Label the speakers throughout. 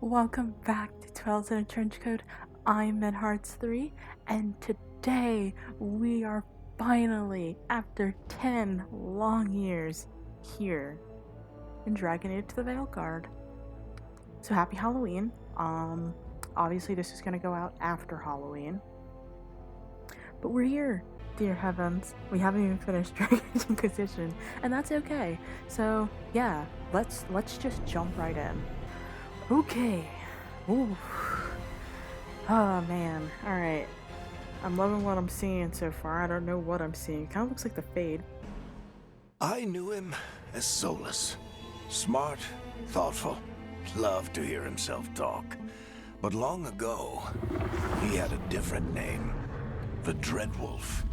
Speaker 1: Welcome back to Twelves in a Trench Coat. I'm MedHearts3, and today we are finally, after 10 long years, here in Dragon to the Veilguard. So happy Halloween. Obviously this is gonna go out after Halloween. But we're here, dear heavens. We haven't even finished Dragon Inquisition, and that's okay. So yeah, let's just jump right in. Okay. Ooh. Oh man. Alright. I'm loving what I'm seeing so far. I don't know what I'm seeing. It kind of looks like the Fade.
Speaker 2: I knew him as Solus. Smart, thoughtful, loved to hear himself talk. But long ago, he had a different name. The Dreadwolf.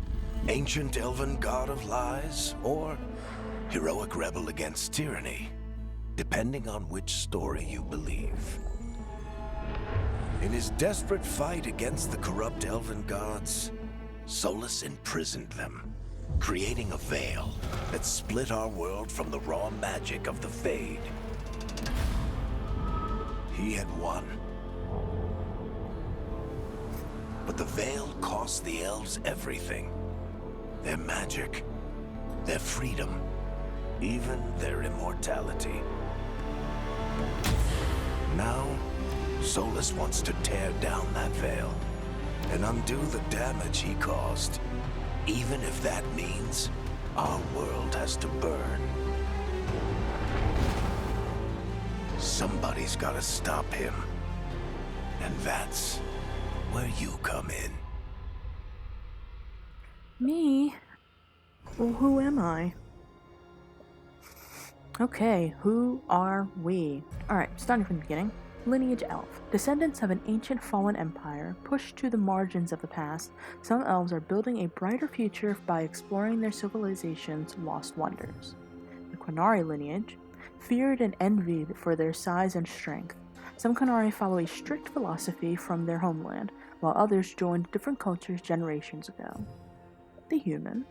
Speaker 2: Ancient elven god of lies, or heroic rebel against tyranny, depending on which story you believe. In his desperate fight against the corrupt elven gods, Solus imprisoned them, creating a veil that split our world from the raw magic of the Fade. He had won. But the veil cost the elves everything. Their magic, their freedom, even their immortality. Now, Solus wants to tear down that veil and undo the damage he caused, even if that means our world has to burn. Somebody's gotta stop him, and that's where you come in.
Speaker 1: Me? Well, who am I? Okay, who are we? Alright, starting from the beginning. Lineage Elf. Descendants of an ancient fallen empire, pushed to the margins of the past, some elves are building a brighter future by exploring their civilization's lost wonders. The Qunari lineage. Feared and envied for their size and strength, some Qunari follow a strict philosophy from their homeland, while others joined different cultures generations ago. The Human.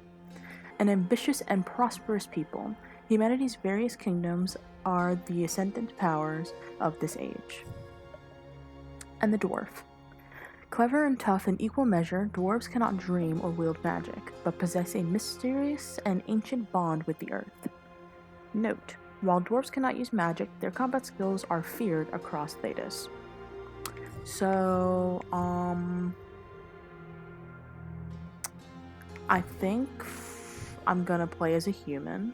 Speaker 1: An ambitious and prosperous people, humanity's various kingdoms are the ascendant powers of this age. And the Dwarf. Clever and tough in equal measure, dwarves cannot dream or wield magic, but possess a mysterious and ancient bond with the earth. Note: while dwarves cannot use magic, their combat skills are feared across Thedas. So, I think I'm gonna play as a human.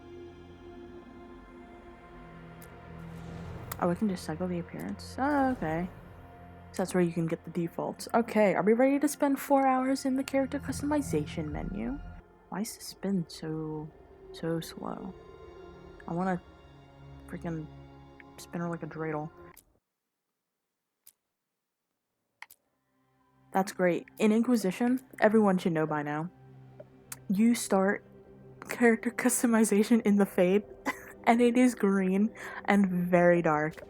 Speaker 1: Oh, we can just cycle the appearance. Oh, okay. So that's where you can get the defaults. Okay, are we ready to spend 4 hours in the character customization menu? Why is the spin so slow? I wanna freaking spin her like a dreidel. That's great. In Inquisition, everyone should know by now, you start character customization in the Fade, and it is green and very dark.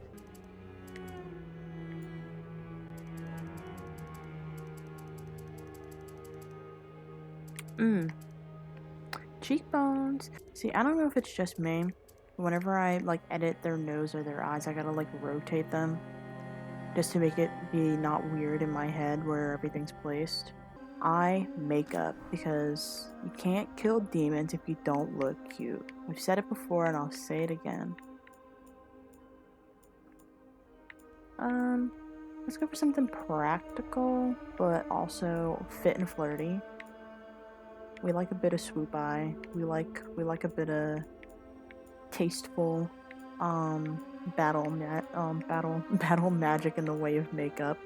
Speaker 1: Cheekbones. See, I don't know if it's just me. Whenever I like edit their nose or their eyes, I gotta like rotate them just to make it be not weird in my head where everything's placed. Eye makeup, because you can't kill demons if you don't look cute. I've said it before and I'll say it again. Let's go for something practical, but also fit and flirty. We like a bit of swoop eye. We like a bit of tasteful battle magic in the way of makeup.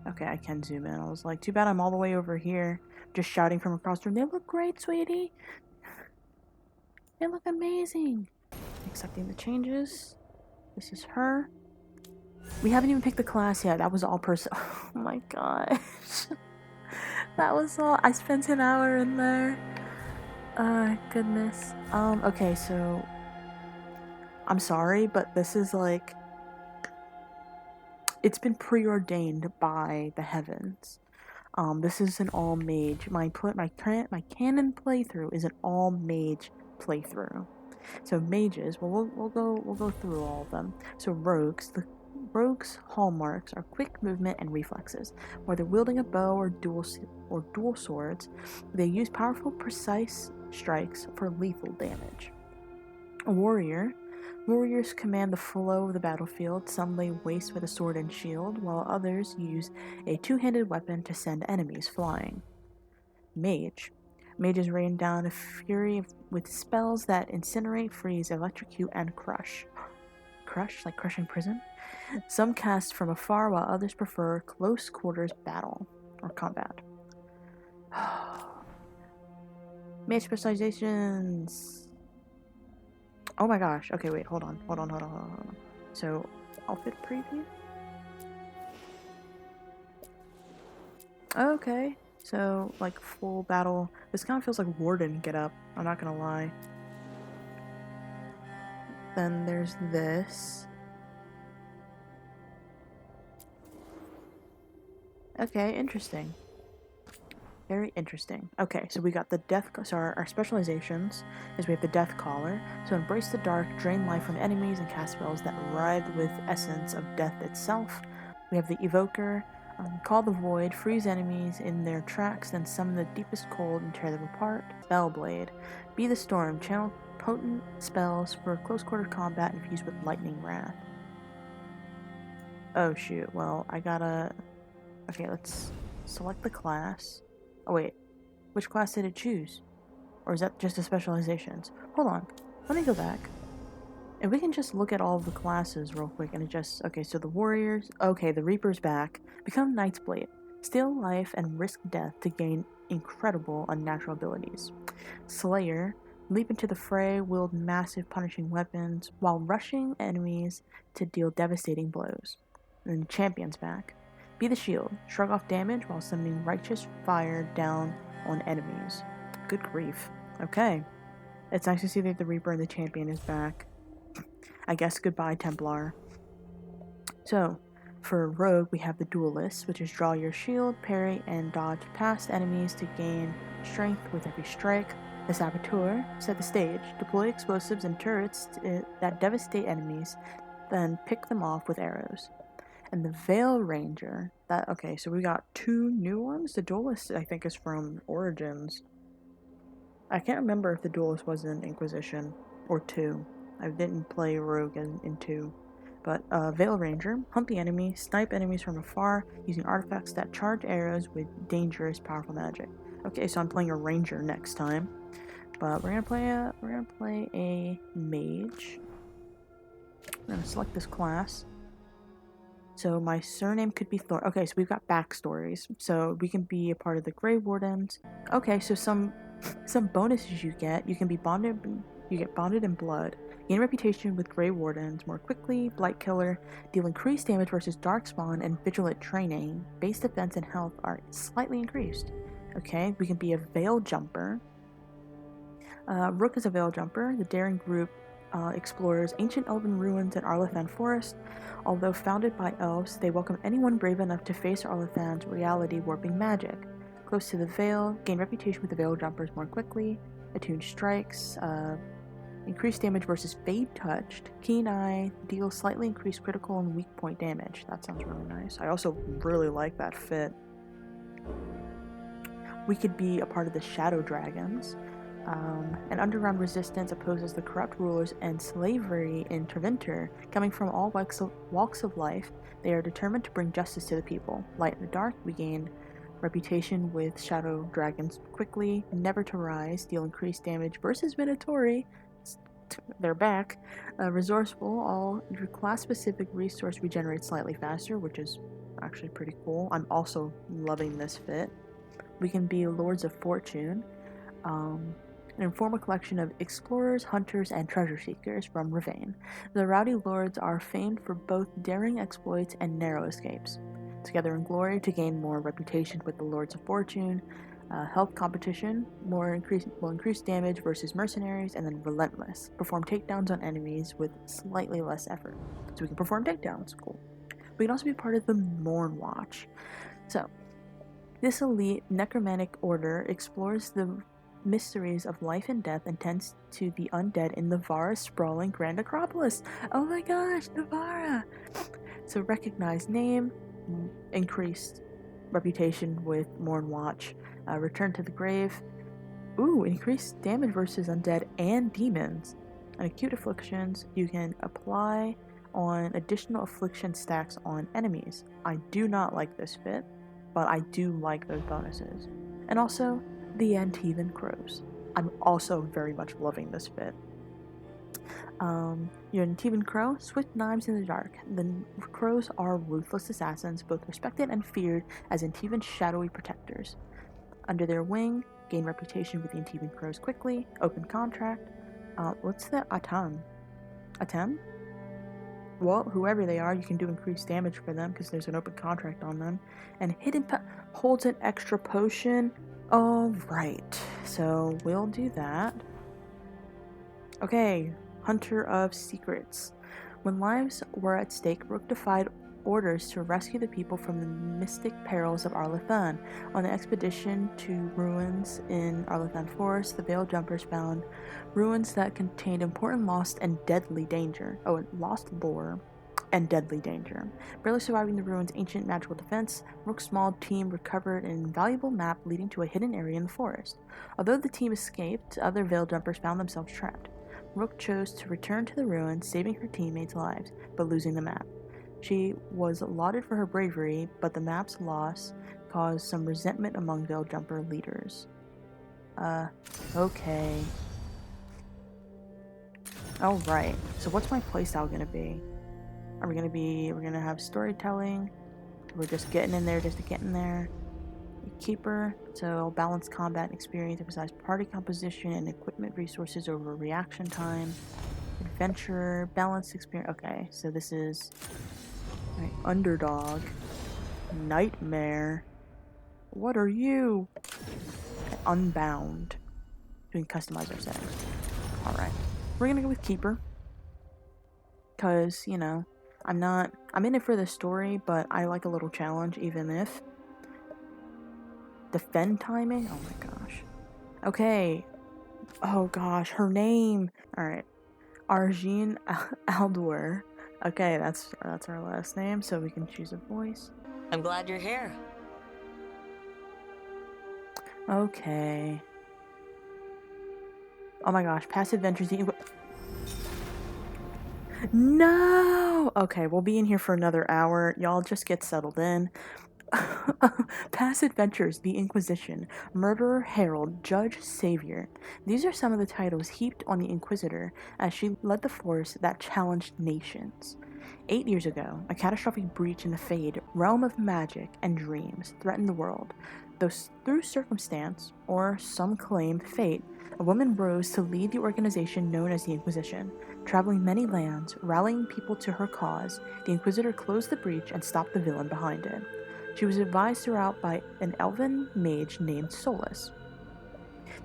Speaker 1: Okay, I can zoom in. I was like, too bad I'm all the way over here, just shouting from across the room. They look great, sweetie. They look amazing. Accepting the changes. This is her. We haven't even picked the class yet. That was all Oh my gosh. That was all. I spent an hour in there. Goodness. Okay, so I'm sorry, but this is like, it's been preordained by the heavens. This is an all mage. My canon playthrough is an all mage playthrough. So mages, well, we'll go through all of them. So rogues, the rogues' hallmarks are quick movement and reflexes. Whether wielding a bow or dual swords, they use powerful, precise strikes for lethal damage. A warrior. Warriors command the flow of the battlefield. Some lay waste with a sword and shield, while others use a two-handed weapon to send enemies flying. Mage. Mages rain down a fury with spells that incinerate, freeze, electrocute, and crush. Crush? Like crushing prison? Some cast from afar, while others prefer close quarters battle or combat. Mage specializations. Oh my gosh. Okay, wait, hold on. So, outfit preview? Okay. So, like, full battle. This kind of feels like Warden get up. I'm not gonna lie. Then there's this. Okay, interesting. Very interesting. Okay, so we got the death. So our specializations is we have the Death Caller. So embrace the dark, drain life from enemies, and cast spells that writhe with essence of death itself. We have the Evoker. Call the Void, freeze enemies in their tracks, then summon the deepest cold and tear them apart. Spellblade. Be the Storm. Channel potent spells for close quarter combat infused with lightning wrath. Oh shoot. Well, I gotta. Okay, let's select the class. Oh wait, which class did it choose? Or is that just the specializations? Hold on, let me go back. And we can just look at all of the classes real quick and it just... Okay, so the Warriors... Okay, the Reaper's back. Become Knight's Blade. Steal life and risk death to gain incredible unnatural abilities. Slayer. Leap into the fray, wield massive punishing weapons while rushing enemies to deal devastating blows. And Champion's back. Be the Shield. Shrug off damage while summoning righteous fire down on enemies. Good grief. Okay. It's nice to see that the Reaper and the Champion is back. I guess goodbye, Templar. So, for Rogue, we have the Duelist, which is draw your shield, parry, and dodge past enemies to gain strength with every strike. The Saboteur, set the stage, deploy explosives and turrets that devastate enemies, then pick them off with arrows. And the Veil Ranger, okay, so we got two new ones. The Duelist, I think, is from Origins. I can't remember if the Duelist was in Inquisition or 2. I didn't play Rogue in 2. But Veil Ranger, hunt the enemy, snipe enemies from afar using artifacts that charge arrows with dangerous, powerful magic. Okay, so I'm playing a Ranger next time. But we're gonna play a Mage. I'm gonna select this class. So my surname could be Thor. Okay, so we've got backstories. So we can be a part of the Grey Wardens. Okay, so some bonuses you get. You get bonded in blood. Gain reputation with Grey Wardens more quickly. Blight Killer. Deal increased damage versus Darkspawn and Vigilant Training. Base defense and health are slightly increased. Okay, we can be a Veil Jumper. Rook is a Veil Jumper. The daring group explores ancient elven ruins in Arlathan Forest. Although founded by elves, they welcome anyone brave enough to face Arlathan's reality-warping magic. Close to the Veil, gain reputation with the Veil Jumpers more quickly. Attuned Strikes, increased damage versus Fade Touched. Keen Eye, deal slightly increased critical and weak point damage. That sounds really nice. I also really like that fit. We could be a part of the Shadow Dragons. An underground resistance opposes the corrupt rulers and slavery in Treventer. Coming from all walks of life, they are determined to bring justice to the people. Light in the dark, we gain reputation with Shadow Dragons quickly. Never to rise, deal increased damage versus Minotauri. They're back. Resourceful, all your class-specific resource regenerates slightly faster, which is actually pretty cool. I'm also loving this fit. We can be Lords of Fortune. And form a collection of explorers, hunters, and treasure seekers from Ravane. The rowdy lords are famed for both daring exploits and narrow escapes. Together in glory to gain more reputation with the Lords of Fortune. Health competition will increase damage versus mercenaries, and then relentless. Perform takedowns on enemies with slightly less effort. So we can perform takedowns, cool. We can also be part of the Morn Watch. So, this elite necromantic order explores the mysteries of life and death and tends to the undead in Navara's sprawling Grand Acropolis. Oh my gosh, Navara! So recognized name, increased reputation with Mourn Watch, return to the grave. Ooh, increased damage versus undead and demons. And acute afflictions, you can apply on additional affliction stacks on enemies. I do not like this fit, but I do like those bonuses. And also, the Antivan Crows. I'm also very much loving this fit. You're an Antivan Crow, swift knives in the dark. The crows are ruthless assassins, both respected and feared as Antivan's shadowy protectors. Under their wing, gain reputation with the Antivan Crows quickly, open contract. What's the Atem? Atem? Well, whoever they are, you can do increased damage for them because there's an open contract on them. And holds an extra potion. Alright, so we'll do that. Okay, Hunter of Secrets. When lives were at stake, Rook defied orders to rescue the people from the mystic perils of Arlathan. On the expedition to ruins in Arlathan Forest, the Veiled Jumpers found ruins that contained important lost and deadly danger. Lost lore and deadly danger. Barely surviving the ruins' ancient magical defense, Rook's small team recovered an invaluable map leading to a hidden area in the forest. Although the team escaped, other Veiled Jumpers found themselves trapped. Rook chose to return to the ruins, saving her teammates' lives, but losing the map. She was lauded for her bravery, but the map's loss caused some resentment among Veiled Jumper leaders. Okay. Alright, so what's my playstyle gonna be? We're gonna have storytelling. We're just getting in there just to get in there. Keeper, so balance combat and experience, emphasize party composition and equipment resources over reaction time. Adventurer, balance experience. Okay, so this is my underdog. Nightmare. What are you? Okay, unbound. Doing customize our settings. Alright. We're gonna go with Keeper. Cause, I'm in it for the story, but I like a little challenge even if. Defend timing? Oh my gosh. Okay. Oh gosh, her name. Alright. Arjine Aldor. Okay, that's our last name, so we can choose a voice.
Speaker 3: I'm glad you're here.
Speaker 1: Okay. Oh my gosh, past adventures. No! Okay, we'll be in here for another hour. Y'all just get settled in. Past Adventures, The Inquisition, Murderer, Herald, Judge, Savior. These are some of the titles heaped on the Inquisitor as she led the force that challenged nations. 8 years ago, a catastrophic breach in the Fade, realm of magic and dreams, threatened the world. Though through circumstance, or some claim fate, a woman rose to lead the organization known as the Inquisition. Traveling many lands, rallying people to her cause, the Inquisitor closed the breach and stopped the villain behind it. She was advised throughout by an elven mage named Solus.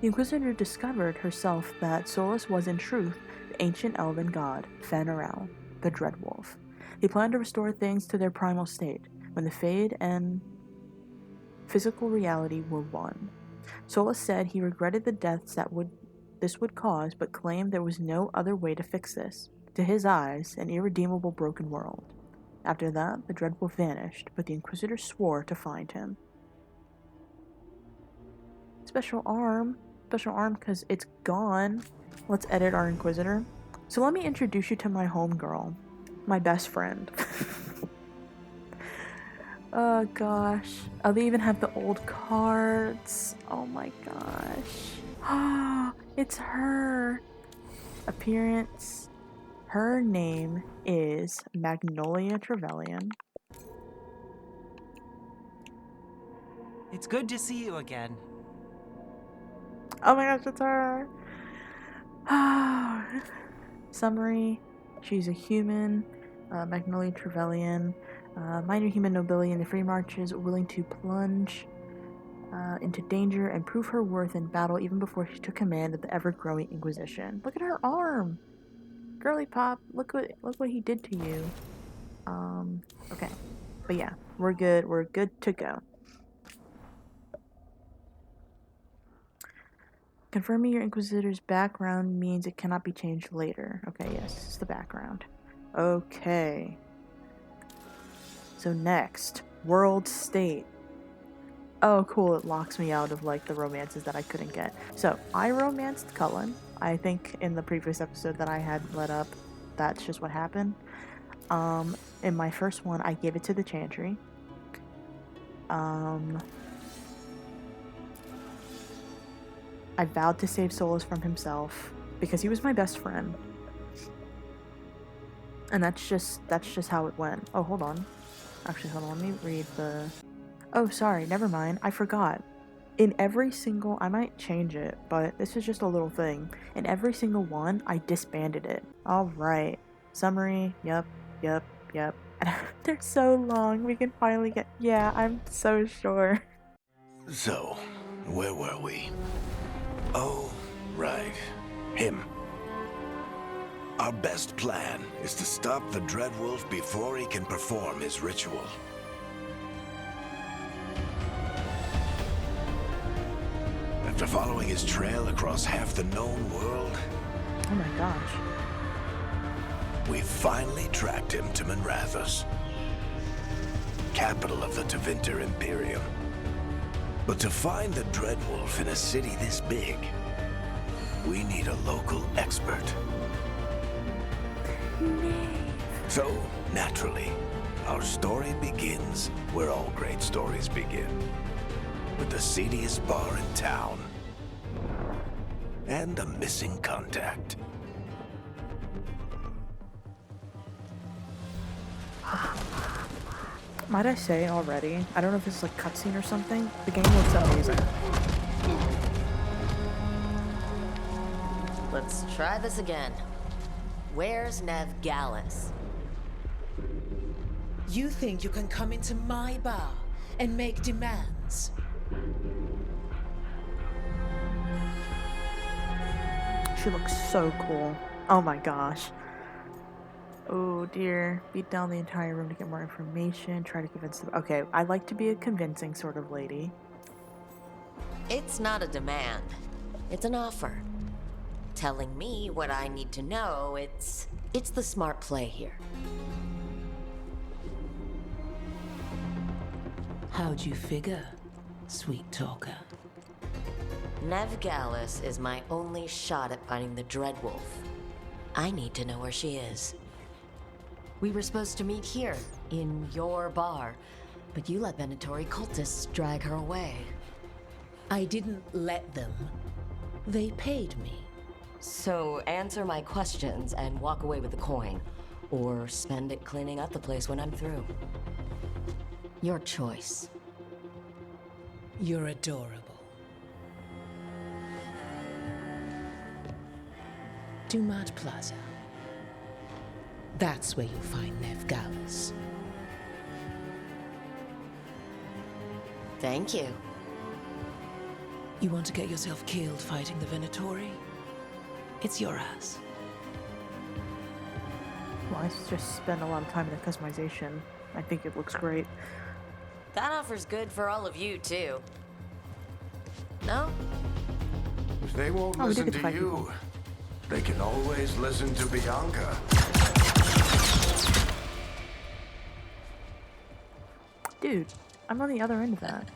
Speaker 1: The Inquisitor discovered herself that Solus was in truth the ancient elven god, Fenarel, the Dreadwolf. He planned to restore things to their primal state, when the Fade and physical reality were one. Solus said he regretted the deaths this would cause, but claimed there was no other way to fix this. To his eyes, an irredeemable broken world. After that, the Dreadwolf vanished, but the Inquisitor swore to find him. Special arm because it's gone. Let's edit our Inquisitor. So let me introduce you to my homegirl, my best friend. Oh gosh. Oh, they even have the old cards. Oh my gosh. Ah, it's her. Appearance. Her name is Magnolia Trevelyan.
Speaker 3: It's good to see you again.
Speaker 1: Oh my gosh, it's her. Summary. She's a human. Magnolia Trevelyan. Minor human nobility in the free marches, willing to plunge into danger and prove her worth in battle even before she took command of the ever-growing Inquisition. Look at her arm! Girly Pop, look what he did to you. Okay. But yeah, we're good to go. Confirming your Inquisitor's background means it cannot be changed later. Okay, yes, it's the background. Okay. So next, World State. Oh, cool, it locks me out of, like, the romances that I couldn't get. So, I romanced Cullen. I think in the previous episode that I had let up, that's just what happened. In my first one, I gave it to the Chantry. I vowed to save Solus from himself because he was my best friend. And that's just how it went. Oh, hold on. Actually, hold on. Let me read the... Oh, sorry. Never mind. I forgot. In every single... I might change it, but this is just a little thing. In every single one, I disbanded it. Alright. Summary. Yep. They're so long. We can finally get... Yeah, I'm so sure.
Speaker 2: So, where were we? Oh, right. Him. Our best plan is to stop the Dreadwolf before he can perform his ritual. After following his trail across half the known world,
Speaker 1: Oh my gosh.
Speaker 2: we finally tracked him to Minrathous, capital of the Tevinter Imperium. But to find the Dreadwolf in a city this big, we need a local expert. So, naturally, our story begins where all great stories begin. With the seediest bar in town. And a missing contact.
Speaker 1: Might I say already, I don't know if this is like cutscene or something, the game looks amazing.
Speaker 4: Let's try this again. Where's Nev Gallus?
Speaker 5: You think you can come into my bar and make demands?
Speaker 1: She looks so cool. Oh my gosh. Oh dear. Beat down the entire room to get more information. Try to convince them. Okay, I like to be a convincing sort of lady.
Speaker 4: It's not a demand. It's an offer. Telling me what I need to know, it's the smart play here.
Speaker 5: How'd you figure, sweet talker?
Speaker 4: Nev Gallus is my only shot at finding the Dreadwolf. I need to know where she is. We were supposed to meet here, in your bar, but you let Venatori cultists drag her away.
Speaker 5: I didn't let them. They paid me.
Speaker 4: So answer my questions and walk away with the coin, or spend it cleaning up the place when I'm through. Your choice.
Speaker 5: You're adorable. Dumat Plaza. That's where you'll find Nev Gallus.
Speaker 4: Thank you.
Speaker 5: You want to get yourself killed fighting the Venatori? It's your ass.
Speaker 1: Well, I just spent a lot of time in the customization. I think it looks great.
Speaker 4: That offer's good for all of you, too. No?
Speaker 2: If they won't
Speaker 1: Oh, we
Speaker 2: listen
Speaker 1: did get
Speaker 2: to
Speaker 1: five
Speaker 2: you,
Speaker 1: people.
Speaker 2: they can always listen to Bianca.
Speaker 1: Dude, I'm on the other end of that.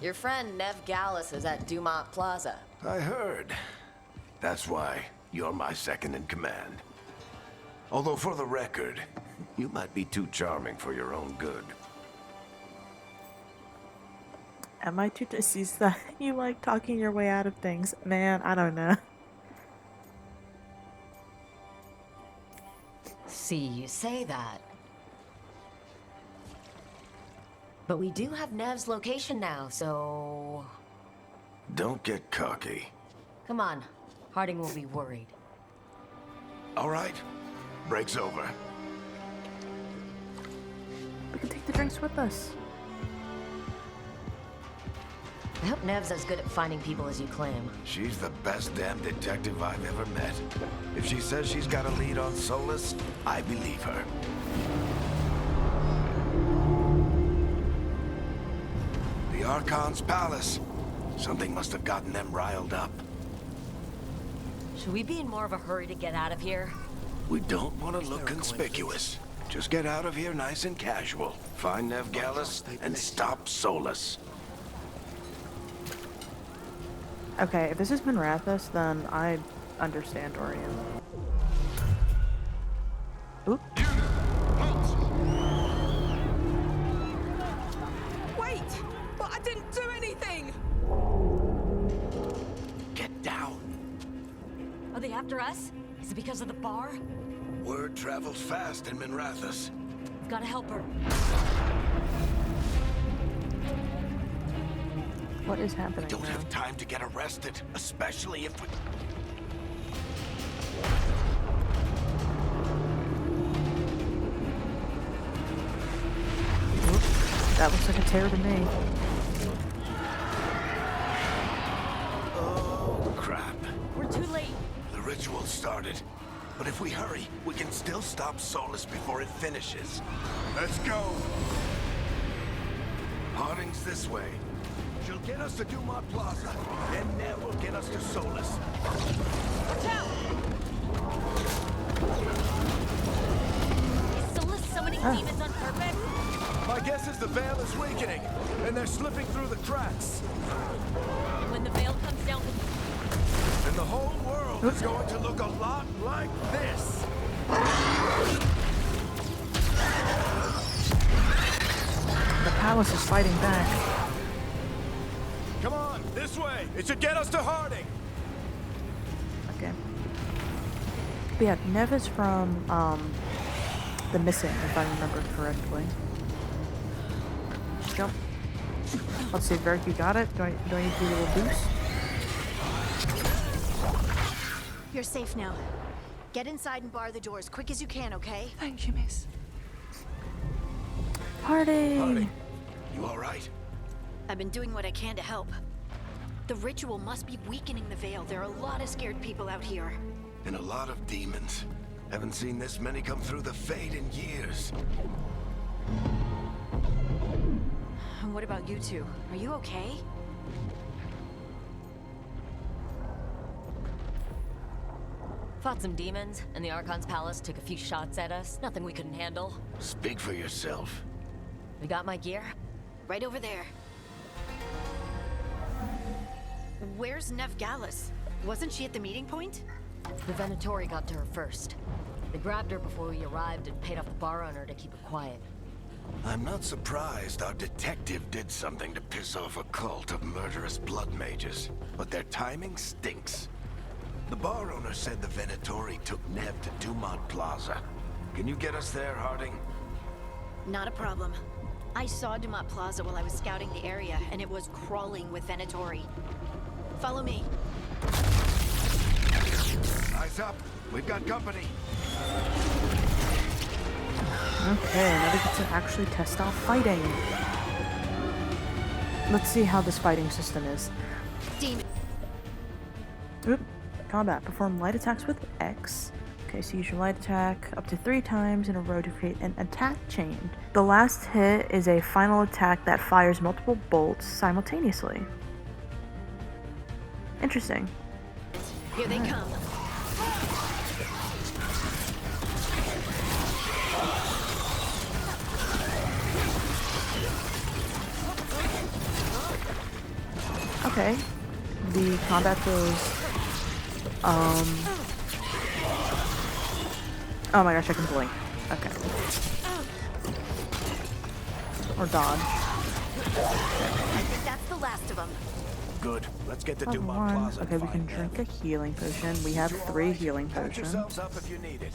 Speaker 4: Your friend Nev Gallus is at Dumat Plaza.
Speaker 2: I heard. That's why you're my second in command. Although for the record, you might be too charming for your own good.
Speaker 1: Am I too deceased that you like talking your way out of things? Man, I don't know.
Speaker 4: See, you say that. But we do have Nev's location now, so...
Speaker 2: Don't get cocky.
Speaker 4: Come on. Harding will be worried.
Speaker 2: All right, break's over.
Speaker 1: We can take the drinks with us.
Speaker 4: I hope Nev's as good at finding people as you claim.
Speaker 2: She's the best damn detective I've ever met. If she says she's got a lead on Solus, I believe her. The Archon's palace. Something must have gotten them riled up.
Speaker 4: Should we be in more of a hurry to get out of here?
Speaker 2: We don't want to look conspicuous. Just get out of here nice and casual. Find Nevgalis and stop Solus.
Speaker 1: Okay, if this is Minrathous, then I understand Orion. Oop.
Speaker 5: Wait! But I didn't do anything!
Speaker 2: Get down.
Speaker 4: Are they after us? Is it because of the bar?
Speaker 2: Word travels fast in Minrathous.
Speaker 4: We've gotta help her.
Speaker 1: What is happening
Speaker 2: Don't
Speaker 1: now?
Speaker 2: have time to get arrested, especially if we...
Speaker 1: Oop. That looks like a tear to me.
Speaker 2: Oh, crap.
Speaker 4: We're too late.
Speaker 2: The ritual started. But if we hurry, we can still stop Solus before it finishes. Let's go! Harding's this way. She'll get us to Dumont Plaza, then Nev will get us to Solus.
Speaker 4: Watch out! Is Solus summoning demons on purpose?
Speaker 2: My guess is the Veil is weakening, and they're slipping through the cracks.
Speaker 4: When the veil comes down,
Speaker 2: And the whole world is going to look a lot like this.
Speaker 1: The palace is fighting back.
Speaker 2: Come on, this way. It should get us to Harding.
Speaker 1: Okay. But yeah, Nev is from, The Missing, if I remember correctly. Jump. Let's see, Varric, you got it? Do I need to do a little boost?
Speaker 6: You're safe now. Get inside and bar the door as quick as you can, okay?
Speaker 5: Thank you, miss.
Speaker 1: Harding!
Speaker 2: Harding, you all right?
Speaker 6: I've been doing what I can to help. The ritual must be weakening the Veil. There are a lot of scared people out here.
Speaker 2: And a lot of demons. Haven't seen this many come through the Fade in years.
Speaker 6: And what about you two? Are you okay?
Speaker 4: fought some demons, and the Archon's palace took a few shots at us. Nothing we couldn't handle.
Speaker 2: Speak for yourself.
Speaker 4: We got my gear.
Speaker 6: Right over there. Where's Nevgalis? Wasn't she at the meeting point?
Speaker 4: The Venatori got to her first. They grabbed her before we arrived and paid off the bar owner to keep her quiet.
Speaker 2: I'm not surprised our detective did something to piss off a cult of murderous blood mages, but their timing stinks. The bar owner said the Venatori took Nev to Dumont Plaza. Can you get us there, Harding?
Speaker 6: Not a problem. I saw Dumont Plaza while I was scouting the area, and it was crawling with Venatori. Follow me.
Speaker 2: Eyes up. We've got company.
Speaker 1: Okay, now we get to actually test out fighting. Let's see how this fighting system is.
Speaker 6: Demon.
Speaker 1: Oop. Combat. Perform light attacks with X. Okay, so use your light attack up to 3 times in a row to create an attack chain. The last hit is a final attack that fires multiple bolts simultaneously. Interesting.
Speaker 6: Here they come.
Speaker 1: Okay. The combat goes, oh my gosh, I can blink. Okay. Or dodge.
Speaker 6: I think that's the last of them.
Speaker 2: Good. Let's get to
Speaker 1: Level
Speaker 2: Dumont
Speaker 1: 1.
Speaker 2: Plaza.
Speaker 1: Okay, we can drink a healing potion. We have 3 healing
Speaker 2: Patch
Speaker 1: potions.
Speaker 2: yourselves up if you need it.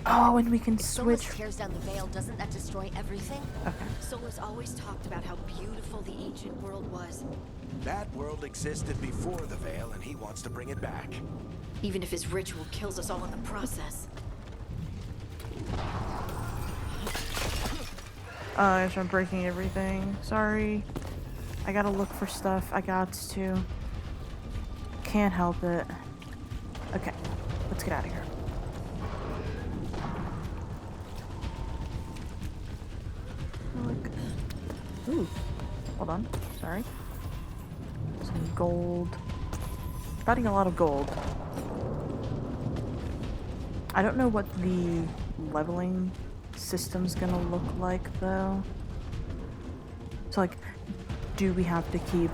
Speaker 1: Oh, and we can
Speaker 4: If Solus
Speaker 1: switch.
Speaker 4: tears down the veil, doesn't that destroy everything?
Speaker 1: Okay.
Speaker 6: Solus always talked about how beautiful the ancient world was.
Speaker 2: That world existed before the Veil, and he wants to bring it back.
Speaker 6: Even if his ritual kills us all in the process.
Speaker 1: Gosh, I'm breaking everything. Sorry. I gotta look for stuff. I got to. Can't help it. Okay, let's get out of here. Look. Ooh. Hold on. Sorry. And gold. Finding a lot of gold. I don't know what the leveling system's gonna look like though. So like, do we have to keep,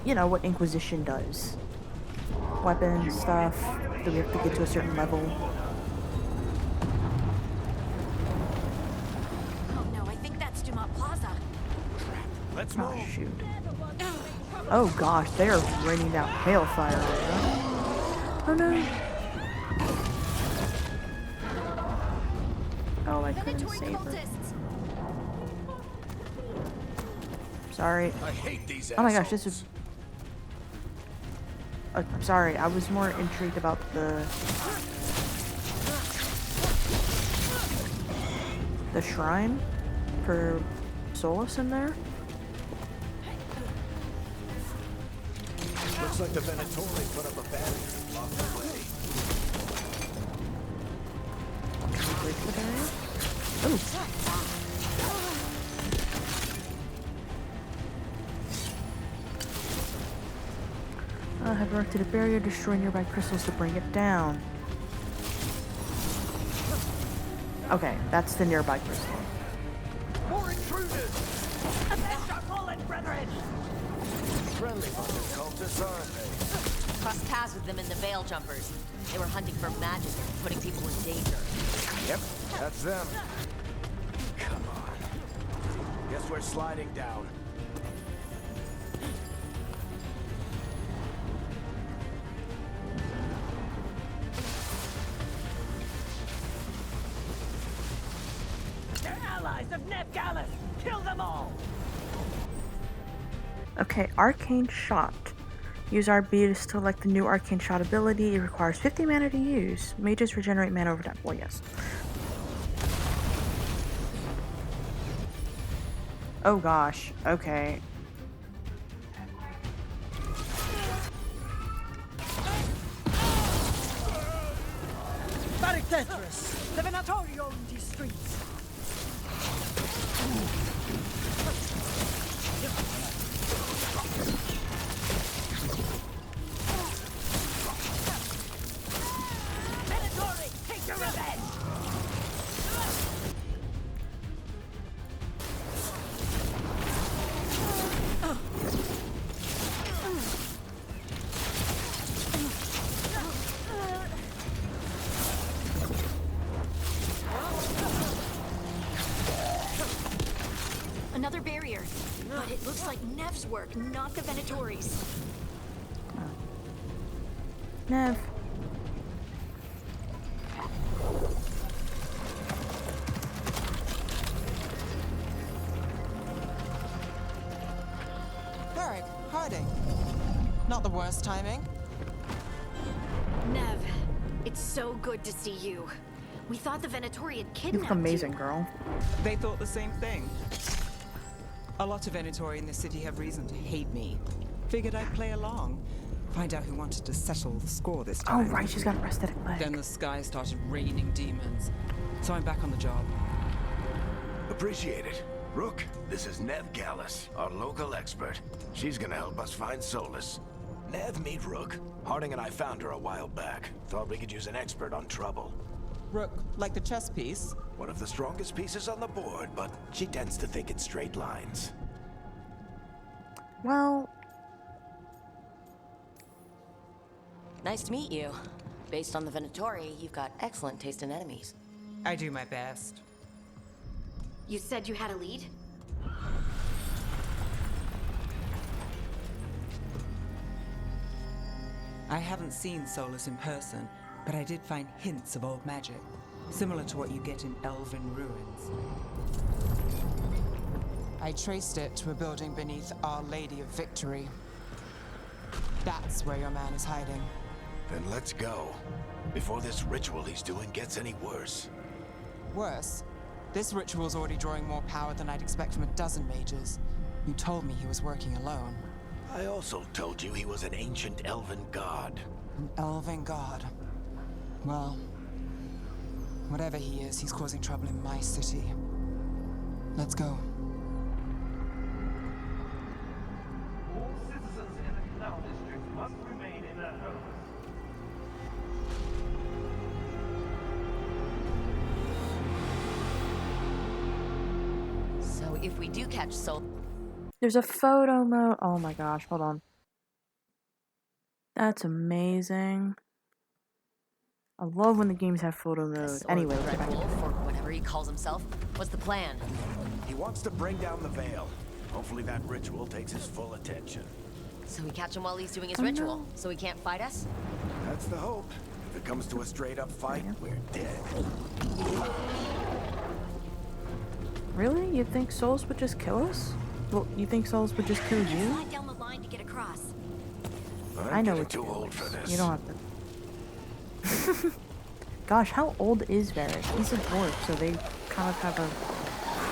Speaker 1: you know, what Inquisition does? Weapons, stuff, do we have to get to a certain level?
Speaker 6: Oh no, I think that's Dumont Plaza.
Speaker 2: Let's
Speaker 1: Oh
Speaker 2: move.
Speaker 1: shoot. Oh gosh, they are raining down hailfire right now. Oh no. Oh, I couldn't
Speaker 6: Venatory
Speaker 1: save her.
Speaker 6: cultists!
Speaker 1: Sorry.
Speaker 2: I hate these
Speaker 1: Oh my gosh, this
Speaker 2: assholes.
Speaker 1: is... I'm sorry, I was more intrigued about the shrine for Solus in there.
Speaker 2: Looks like the Venatori put up a barrier and blocked the way.
Speaker 1: Can we break the barrier? Ooh. Have erected a barrier, destroy nearby crystals to bring it down. Okay, that's the nearby crystal.
Speaker 2: More intruders! Friendly bunch of cultists, aren't they?
Speaker 4: Crossed paths with them in the Veil Jumpers. They were hunting for magic and putting people in danger.
Speaker 2: Yep, that's them. Come on. Guess we're sliding down.
Speaker 7: They're allies of Nevgalis! Kill them all!
Speaker 1: Okay, Arcane Shot. Use RB to select the new Arcane Shot ability. It requires 50 mana to use. Mages regenerate mana over time. Well, yes. Oh gosh, okay.
Speaker 7: Barik Tetris! The Venatori own these streets! Venatori, take your revenge!
Speaker 6: Another barrier. But it looks like Nev's work, not the Venatori's.
Speaker 1: Nev.
Speaker 8: Varric, Harding. Not the worst timing.
Speaker 6: Nev, it's so good to see you. We thought the Venatori had
Speaker 1: You
Speaker 6: kidnapped
Speaker 1: look amazing,
Speaker 6: you.
Speaker 1: girl.
Speaker 5: They thought the same thing. A lot of Venatori in this city have reason to hate me. Figured I'd play along. Find out who wanted to settle the score this
Speaker 1: Oh
Speaker 5: time.
Speaker 1: right, she's got a prosthetic leg.
Speaker 5: Then the sky started raining demons. So I'm back on the job.
Speaker 2: Appreciate it. Rook, this is Nev Gallus, our local expert. She's gonna help us find Solus. Nev, meet Rook. Harding and I found her a while back. Thought we could use an expert on trouble.
Speaker 8: Rook, like the chess piece.
Speaker 2: One of the strongest pieces on the board, but she tends to think in straight lines.
Speaker 1: Well,
Speaker 4: Nice to meet you. Based on the Venatori, you've got excellent taste in enemies.
Speaker 5: I do my best.
Speaker 6: You said you had a lead?
Speaker 5: I haven't seen Solus in person, but I did find hints of old magic, similar to what you get in elven ruins.
Speaker 8: I traced it to a building beneath Our Lady of Victory. That's where your man is hiding.
Speaker 2: Then let's go. Before this ritual he's doing gets any worse.
Speaker 8: Worse, this ritual's already drawing more power than I'd expect from a dozen mages. You told me he was working alone.
Speaker 2: I also told you he was an ancient elven god.
Speaker 8: An elven god. Well, whatever he is, he's causing trouble in my city. Let's go.
Speaker 9: All citizens in the
Speaker 4: if we do catch Soul.
Speaker 1: There's a photo mode. Oh my gosh, hold on. That's amazing. I love when the games have photo mode. Anyway, let's get back to
Speaker 4: Wolf, or whatever he calls himself. What's the plan?
Speaker 2: He wants to bring down the veil. Hopefully that ritual takes his full attention.
Speaker 4: So we catch him while he's doing his ritual,
Speaker 1: no.
Speaker 4: so he can't fight us?
Speaker 2: That's the hope. If it comes to a straight-up fight, we're dead.
Speaker 1: Really? You think Souls would just kill us? Well, you think Souls would just kill you?
Speaker 6: Slide down the line to get across.
Speaker 1: I know
Speaker 2: I'm
Speaker 1: what
Speaker 2: too
Speaker 1: you
Speaker 2: old for this.
Speaker 1: You don't have to. Gosh, how old is Varric? He's a dwarf, so they kind of have a...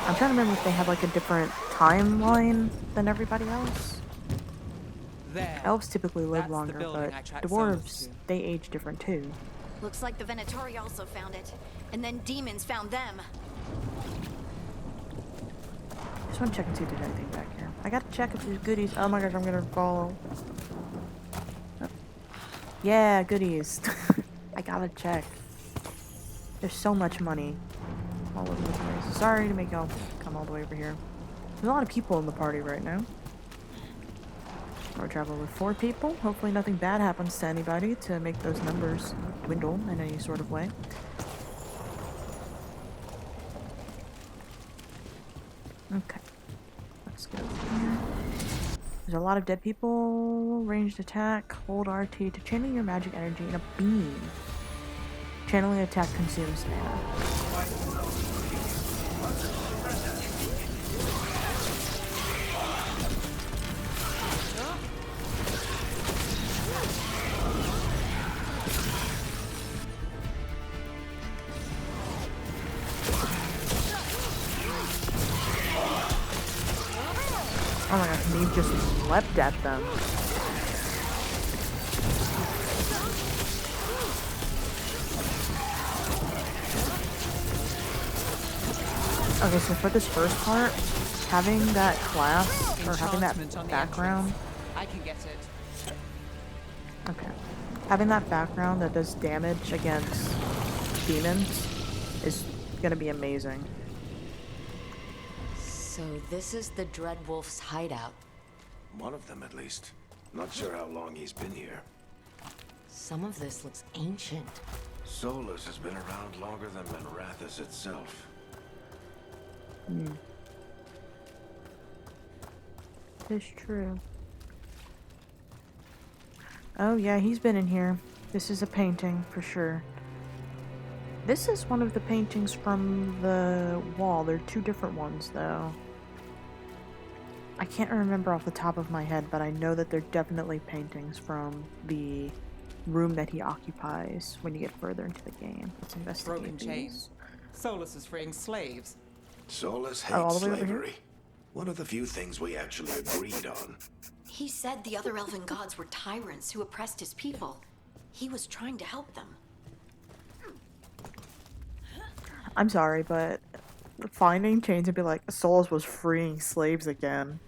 Speaker 1: I'm trying to remember if they have like a different timeline than everybody else.
Speaker 5: There.
Speaker 1: Elves typically live
Speaker 5: That's the
Speaker 1: longer,
Speaker 5: building
Speaker 1: but
Speaker 5: I tracked Solus
Speaker 1: dwarves,
Speaker 5: to.
Speaker 1: they age different too.
Speaker 6: Looks like the Venatori also found it. And then demons found them.
Speaker 1: Just want to check and see if there's anything back here. I gotta check if there's goodies. Oh my gosh, I'm gonna fall. Oh. Yeah, goodies. I gotta check. There's so much money all over the place. Sorry to make y'all come all the way over here. There's a lot of people in the party right now. We're traveling with 4 people. Hopefully nothing bad happens to anybody to make those numbers dwindle in any sort of way. Okay. Let's go here. There's a lot of dead people. Ranged attack. Hold RT to channel your magic energy in a beam. Channeling attack consumes mana. Oh my gosh, Neve just leapt at them. Okay, so for this first part, having that class, or having that
Speaker 5: Enchantment on the
Speaker 1: background,
Speaker 5: entrance. I can get it.
Speaker 1: okay, having that background that does damage against demons is gonna be amazing.
Speaker 4: So this is the Dreadwolf's hideout.
Speaker 2: One of them, at least. Not sure how long he's been here.
Speaker 4: Some of this looks ancient.
Speaker 2: Solus has been around longer than Manrathus itself.
Speaker 1: It's true. Oh yeah, he's been in here. This is a painting, for sure. This is one of the paintings from the wall. There are 2 different ones, though. I can't remember off the top of my head, but I know that they're definitely paintings from the room that he occupies when you get further into the game. Let's investigate
Speaker 5: Broken
Speaker 1: these.
Speaker 5: chains. Solus is freeing slaves.
Speaker 2: Solus
Speaker 1: Oh, all
Speaker 2: hates
Speaker 1: the way over here?
Speaker 2: slavery. One of the few things we actually agreed on.
Speaker 6: He said the other elven gods were tyrants who oppressed his people. He was trying to help them.
Speaker 1: I'm sorry, but finding chains and be like, Souls was freeing slaves again.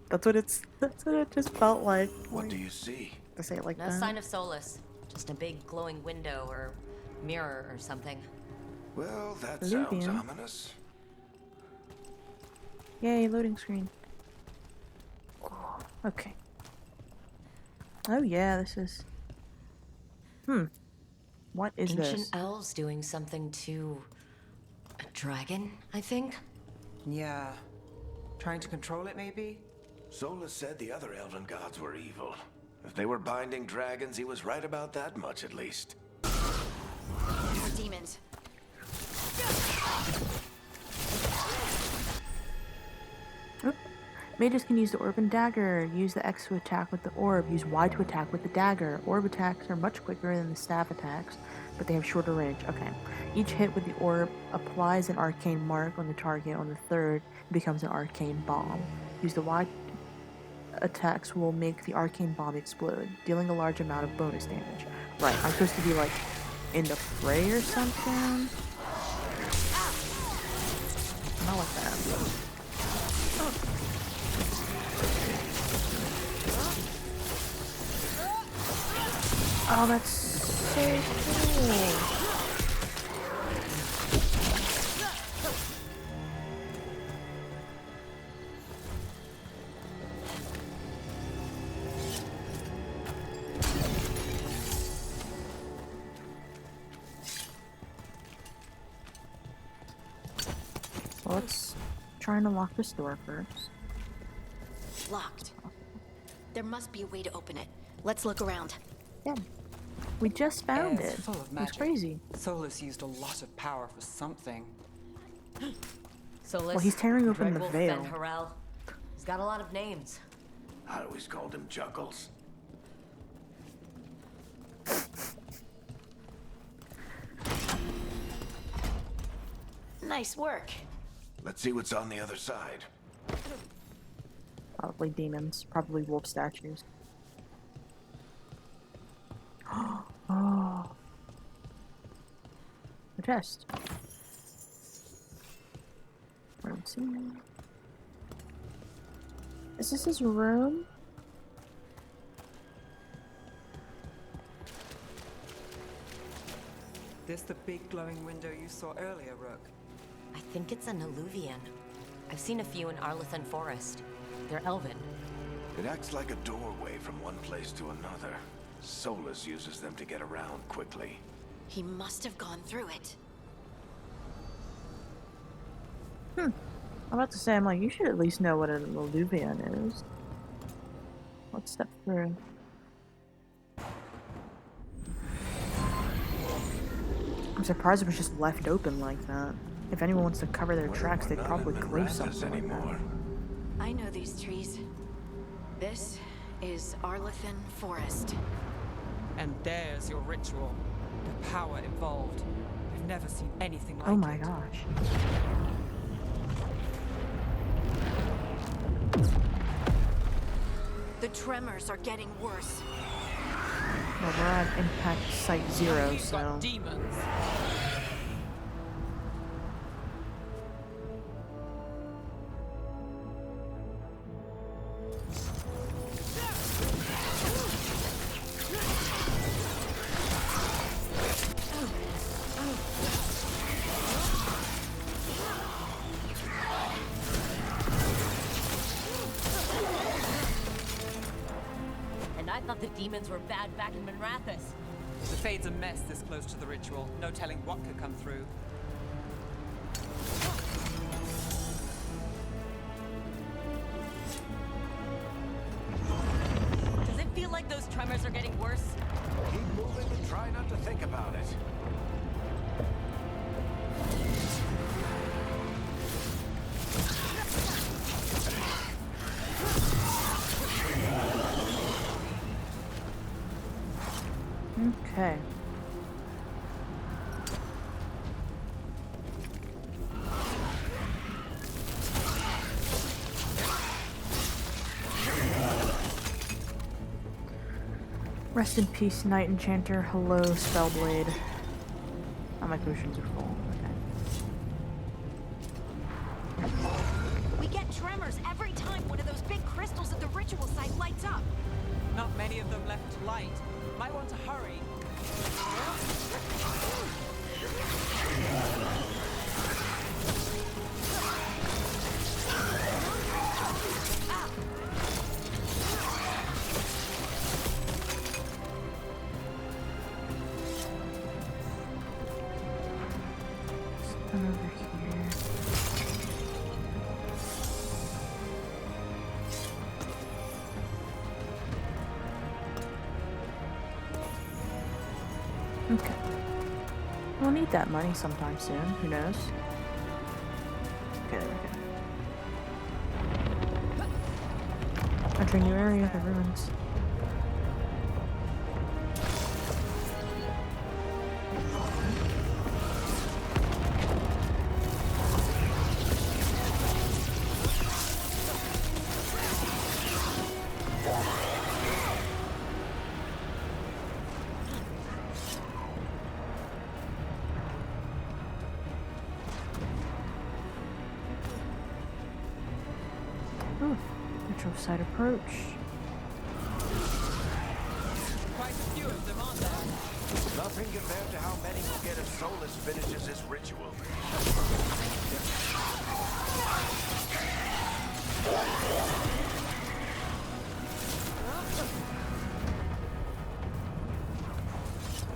Speaker 1: That's what it just felt like.
Speaker 2: What do you see?
Speaker 1: To say it like
Speaker 4: No
Speaker 1: that.
Speaker 4: sign of Solus. Just a big glowing window or mirror or something.
Speaker 2: Well, that sounds
Speaker 1: Luvian.
Speaker 2: ominous.
Speaker 1: Yay, loading screen. Okay. Oh yeah, this is... What is
Speaker 4: Ancient
Speaker 1: this?
Speaker 4: elves doing something to a dragon, I think?
Speaker 5: Yeah. Trying to control it, maybe?
Speaker 2: Solus said the other elven gods were evil. If they were binding dragons, he was right about that much, at least.
Speaker 6: More demons.
Speaker 1: Oh. Mages can use the orb and dagger. Use the X to attack with the orb. Use Y to attack with the dagger. Orb attacks are much quicker than the staff attacks, but they have shorter range. Okay. Each hit with the orb applies an arcane mark on the target. On the third, it becomes an arcane bomb. Use the Y attacks will make the arcane bomb explode, dealing a large amount of bonus damage. Right, I'm supposed to be like in the fray or something? Not like that. Oh, that's so cool. let's try and unlock this door first.
Speaker 6: Locked. There must be a way to open it. Let's look around.
Speaker 1: Yeah. We just found
Speaker 8: Air's
Speaker 1: it.
Speaker 8: full of
Speaker 1: It's
Speaker 8: magic.
Speaker 1: crazy.
Speaker 8: Solus used a lot of power for something.
Speaker 4: So
Speaker 1: Well, he's tearing open the veil.
Speaker 4: Harel. He's got a lot of names.
Speaker 2: I always called him Juggles.
Speaker 6: Nice work.
Speaker 2: Let's see what's on the other side.
Speaker 1: Probably demons. Probably wolf statues. Oh. A chest. Let's see. Is this his room?
Speaker 8: This the big glowing window you saw earlier, Rook?
Speaker 4: I think it's an alluvian. I've seen a few in Arlethan Forest. They're elven.
Speaker 2: It acts like a doorway from one place to another. Solus uses them to get around quickly.
Speaker 6: He must have gone through it.
Speaker 1: I'm about to say, I'm like, you should at least know what an alluvian is. Let's step through. I'm surprised it was just left open like that. If anyone wants to cover their tracks, they'd probably close something like that.
Speaker 6: I know these trees. This is Arlethan Forest.
Speaker 5: And there's your ritual. The power involved. I've never seen anything like it.
Speaker 1: Oh my gosh.
Speaker 6: The tremors are getting worse.
Speaker 1: Well, we're at impact site 0,
Speaker 5: You've
Speaker 1: so...
Speaker 5: got demons.
Speaker 4: And I thought the demons were bad back in Minrathous.
Speaker 5: The Fade's a mess this close to the ritual. No telling what could come through.
Speaker 4: Does it feel like those tremors are getting worse?
Speaker 2: Keep moving and try not to think about it.
Speaker 1: Okay. Rest in peace, Night Enchanter. Hello, Spellblade. Oh, my potions are full. Okay.
Speaker 6: We get tremors every time one of those big crystals at the ritual site lights up.
Speaker 5: Not many of them left to light. Might want to hurry.
Speaker 1: Come over here. Okay. We'll need that money sometime soon. Who knows? Okay, there we go. Enter new area, the ruins. Ooh, metro side approach.
Speaker 5: Quite a few of them, aren't there?
Speaker 2: Nothing compared to how many will get as Solus finishes his ritual.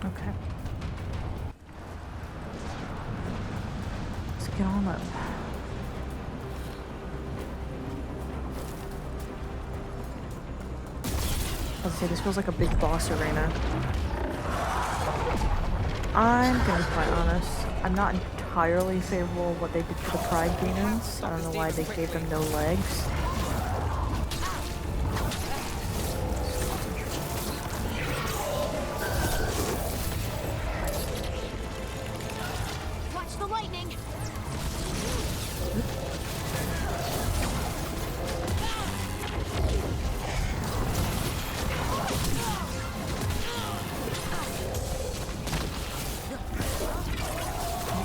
Speaker 1: Okay. Let's get on up. I was gonna say, this feels like a big boss arena. I'm gonna be quite honest. I'm not entirely favorable of what they did to the Pride Demons. I don't know why they gave them no legs.
Speaker 6: Watch the lightning!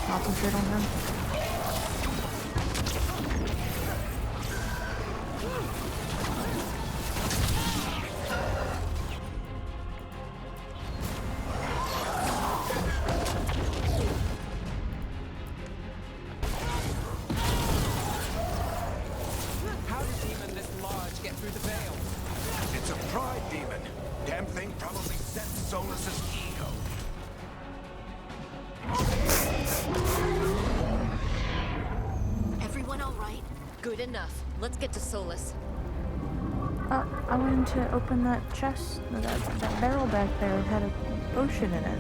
Speaker 1: Concentrate on him.
Speaker 5: How did demon this large get through the veil?
Speaker 2: It's a pride demon. Damn thing probably set Solus's ego.
Speaker 6: Everyone all right?
Speaker 4: Good enough. Let's get to Solus.
Speaker 1: I wanted to open that chest, that barrel back there. It had a potion in it.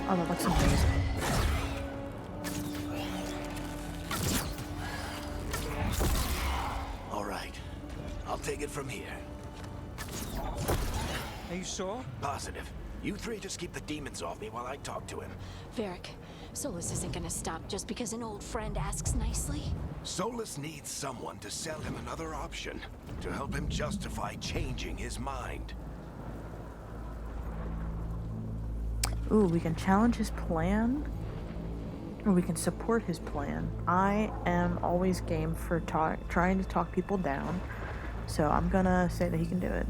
Speaker 1: Oh, that looks amazing.
Speaker 2: All right. I'll take it from here.
Speaker 5: Are you sure?
Speaker 2: Positive. You three just keep the demons off me while I talk to him.
Speaker 6: Varric, Solus isn't gonna stop just because an old friend asks nicely.
Speaker 2: Solus needs someone to sell him another option, to help him justify changing his mind.
Speaker 1: Ooh, we can challenge his plan, or we can support his plan. I am always game for trying to talk people down, so I'm gonna say that he can do it.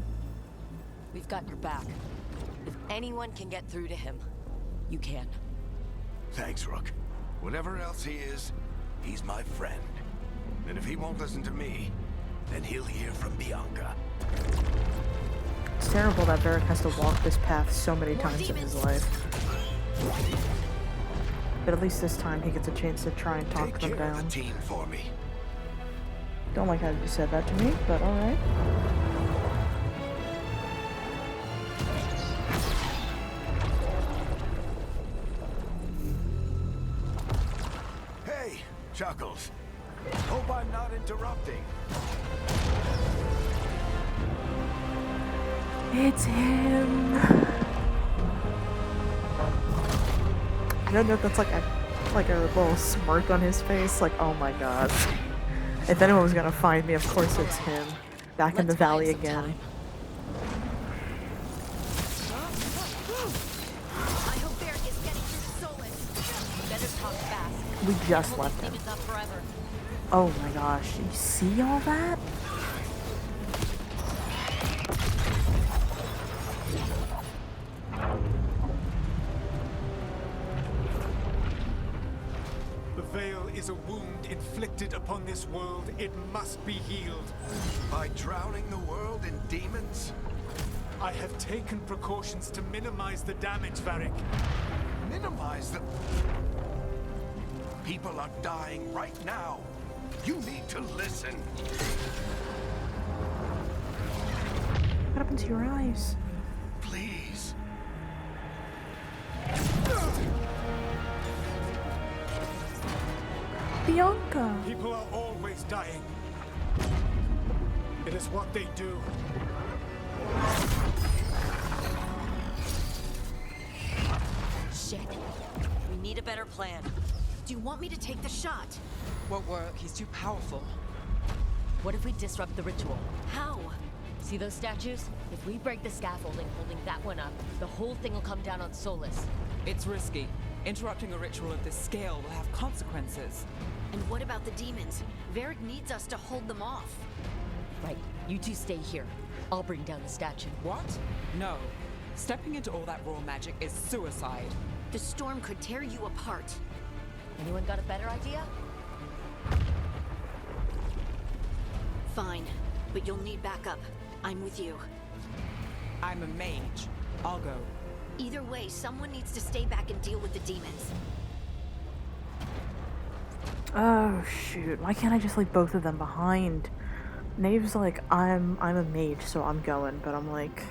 Speaker 4: We've got your back. If anyone can get through to him, you can.
Speaker 2: Thanks, Rook. Whatever else he is, he's my friend. And if he won't listen to me, then he'll hear from Bianca.
Speaker 1: It's terrible that Varric has to walk this path so many times in his life. But at least this time he gets a chance to try and talk them
Speaker 2: Take care of
Speaker 1: down.
Speaker 2: the team for me.
Speaker 1: Don't like how you said that to me, but alright.
Speaker 2: Hey, Chuckles. Hope I'm not interrupting.
Speaker 1: It's him! You know, that's like a little smirk on his face, like, oh my god. If anyone was gonna find me, of course it's him. Back in the
Speaker 4: Let's
Speaker 1: valley
Speaker 4: find some
Speaker 1: again.
Speaker 4: time.
Speaker 6: I hope Varric is getting through to Solus.
Speaker 4: Better talk fast.
Speaker 1: We just
Speaker 4: Hold
Speaker 1: left
Speaker 4: these
Speaker 1: him.
Speaker 4: demons up forever.
Speaker 1: Oh my gosh, you see all that?
Speaker 9: The veil is a wound inflicted upon this world. It must be healed.
Speaker 2: By drowning the world in demons?
Speaker 9: I have taken precautions to minimize the damage, Varric.
Speaker 2: Minimize the... People are dying right now. You need to listen.
Speaker 1: What happened to your eyes?
Speaker 2: Please.
Speaker 1: Bianca!
Speaker 9: People are always dying. It is what they do.
Speaker 4: Shit. We need a better plan.
Speaker 6: Do you want me to take the shot?
Speaker 5: Won't work. He's too powerful.
Speaker 4: What if we disrupt the ritual?
Speaker 6: How?
Speaker 4: See those statues? If we break the scaffolding holding that one up, the whole thing will come down on Solus.
Speaker 5: It's risky. Interrupting a ritual of this scale will have consequences.
Speaker 6: And what about the demons? Varric needs us to hold them off.
Speaker 4: Right, you two stay here. I'll bring down the statue.
Speaker 5: What? No. Stepping into all that raw magic is suicide.
Speaker 6: The storm could tear you apart.
Speaker 4: Anyone got a better idea?
Speaker 6: Fine. but you'll need backup. I'm with you.
Speaker 5: I'm a mage. I'll go.
Speaker 6: Either way, someone needs to stay back and deal with the demons.
Speaker 1: Oh shoot, why can't I just leave both of them behind? Nave's like, I'm a mage, so I'm going, but I'm like...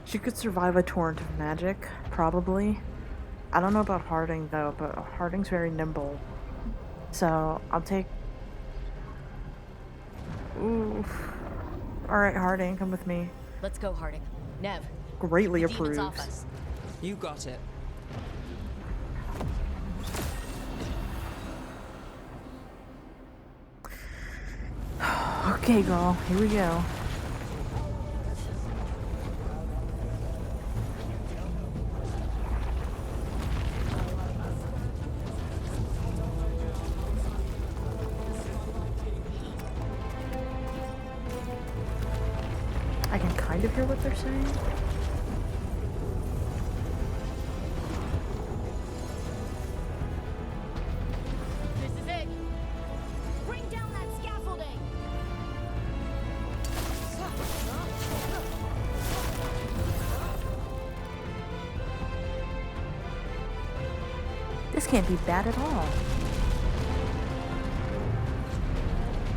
Speaker 1: She could survive a torrent of magic, probably. I don't know about Harding though, but Harding's very nimble. So, I'll take... Ooh. Alright, Harding, come with me.
Speaker 4: Let's go, Harding. Nev.
Speaker 1: Greatly
Speaker 4: the demons
Speaker 1: approves.
Speaker 4: off us.
Speaker 5: You got it.
Speaker 1: Okay, girl, here we go. I can kind of hear what they're saying.
Speaker 6: This is it. Bring down that scaffolding.
Speaker 1: This can't be bad at all.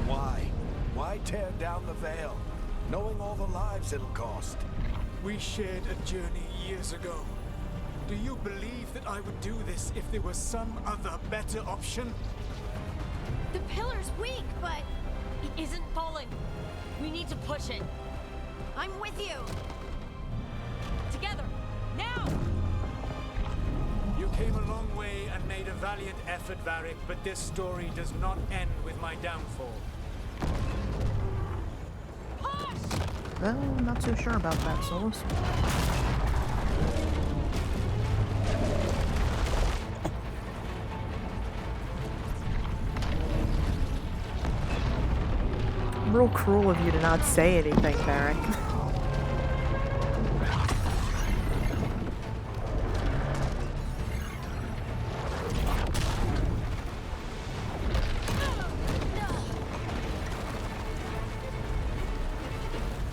Speaker 2: Why? Why tear down the veil? Knowing all the lives it'll cost.
Speaker 9: We shared a journey years ago. Do you believe that I would do this if there was some other better option?
Speaker 6: The pillar's weak, but
Speaker 4: It isn't falling. We need to push it.
Speaker 6: I'm with you.
Speaker 4: Together. Now!
Speaker 9: You came a long way and made a valiant effort, Varric, but this story does not end with my downfall.
Speaker 1: Well, not so sure about that, Solus. Real cruel of you to not say anything, Varric.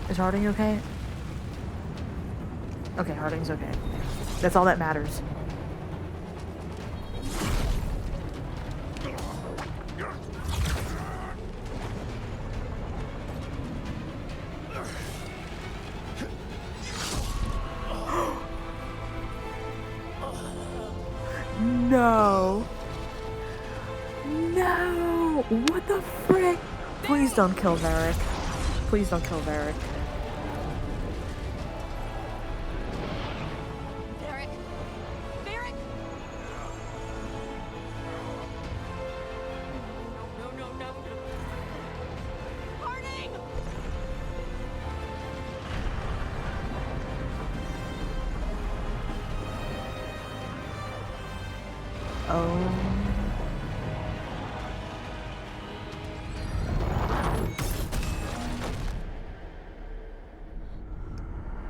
Speaker 1: Is Harding okay? Okay, Harding's okay. That's all that matters. No! No! What the frick? Please don't kill Varric. Please don't kill Varric.
Speaker 6: Varric. Varric. No. Harding.
Speaker 1: Oh.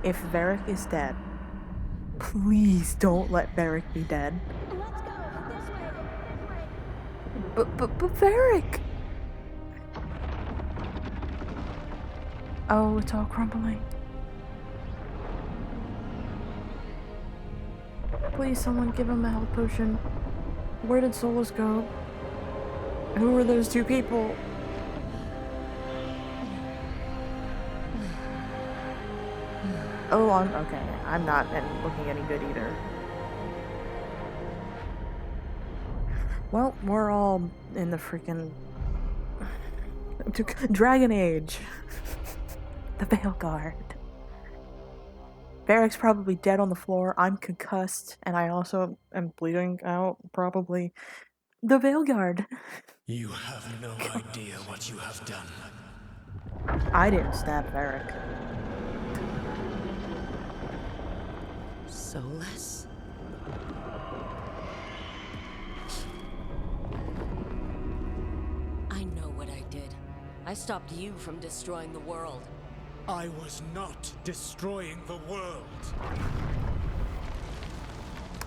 Speaker 1: If Varric is dead, please don't let Varric be dead.
Speaker 6: Let's go. This way.
Speaker 1: But Varric! Oh, it's all crumbling. Please, someone give him a health potion. Where did Solus go? Who were those two people? Oh, I'm okay. I'm not looking any good either. Well, we're all in the freaking Dragon Age. The Veilguard. Varric's probably dead on the floor. I'm concussed, and I also am bleeding out, probably. The Veilguard.
Speaker 2: You have no idea what you have done.
Speaker 1: I didn't stab Varric.
Speaker 4: Solus? I know what I did. I stopped you from destroying the world.
Speaker 9: I was not destroying the world.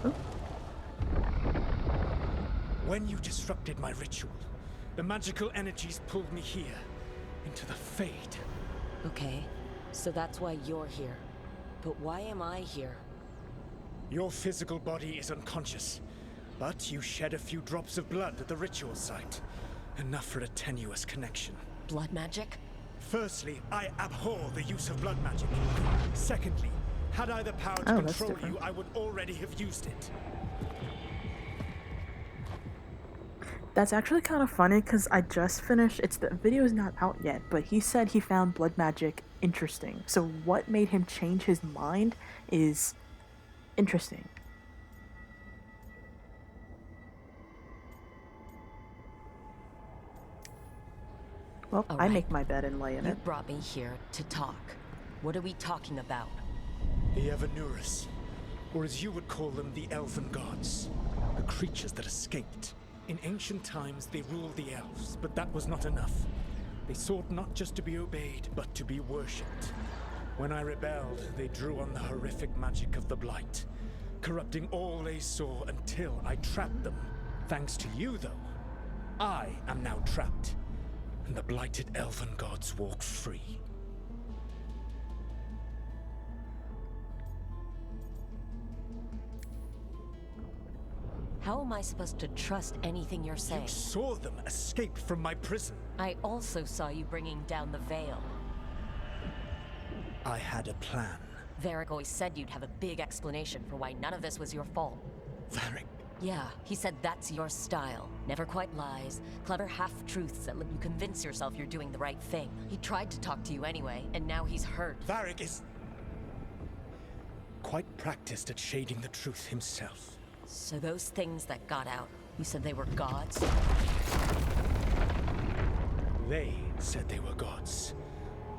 Speaker 1: Oh.
Speaker 9: When you disrupted my ritual, the magical energies pulled me here. into the Fade.
Speaker 4: Okay, so that's why you're here. But why am I here?
Speaker 9: Your physical body is unconscious, but you shed a few drops of blood at the ritual site. Enough for a tenuous connection.
Speaker 4: Blood magic?
Speaker 9: Firstly, I abhor the use of blood magic. Secondly, had I the power to
Speaker 1: Oh, that's
Speaker 9: control
Speaker 1: different.
Speaker 9: you, I would already have used it.
Speaker 1: That's actually kind of funny because I just finished. The video is not out yet, but he said he found blood magic interesting. So what made him change his mind is interesting. Well,
Speaker 4: All
Speaker 1: I
Speaker 4: right.
Speaker 1: make my bed and lay in
Speaker 4: You
Speaker 1: it.
Speaker 4: brought me here to talk. What are we talking about?
Speaker 9: The Evanuris, or as you would call them, the Elven Gods. The creatures that escaped. In ancient times, they ruled the elves, but that was not enough. They sought not just to be obeyed, but to be worshipped. When I rebelled, they drew on the horrific magic of the Blight, corrupting all they saw until I trapped them. Thanks to you, though, I am now trapped, and the blighted Elven Gods walk free.
Speaker 4: How am I supposed to trust anything you're saying?
Speaker 9: You saw them escape from my prison.
Speaker 4: I also saw you bringing down the veil.
Speaker 9: I had a plan.
Speaker 4: Varric always said you'd have a big explanation for why none of this was your fault.
Speaker 9: Varric.
Speaker 4: Yeah, he said that's your style. Never quite lies, clever half-truths that let you convince yourself you're doing the right thing. He tried to talk to you anyway, and now he's hurt.
Speaker 9: Varric is quite practiced at shading the truth himself.
Speaker 4: So those things that got out, you said they were gods?
Speaker 9: They said they were gods.